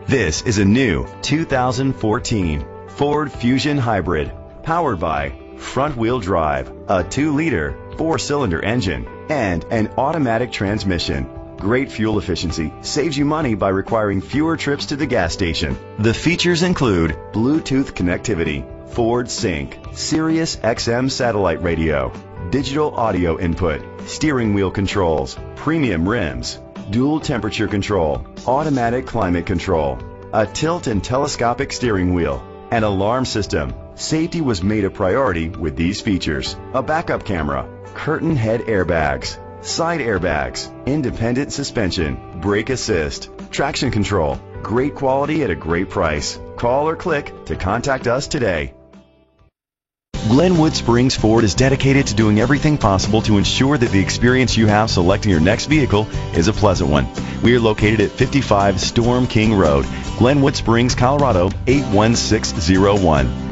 This is a new 2014 Ford Fusion Hybrid, powered by front-wheel drive, a 2-liter, 4-cylinder engine, and an automatic transmission. Great fuel efficiency saves you money by requiring fewer trips to the gas station. The features include Bluetooth connectivity, Ford Sync, Sirius XM satellite radio, digital audio input, steering wheel controls, premium rims, dual temperature control, automatic climate control, a tilt and telescopic steering wheel, an alarm system. Safety was made a priority with these features: a backup camera, curtain head airbags, side airbags, independent suspension, brake assist, traction control. Great quality at a great price. Call or click to contact us today. Glenwood Springs Ford is dedicated to doing everything possible to ensure that the experience you have selecting your next vehicle is a pleasant one. We are located at 55 Storm King Road, Glenwood Springs, Colorado 81601.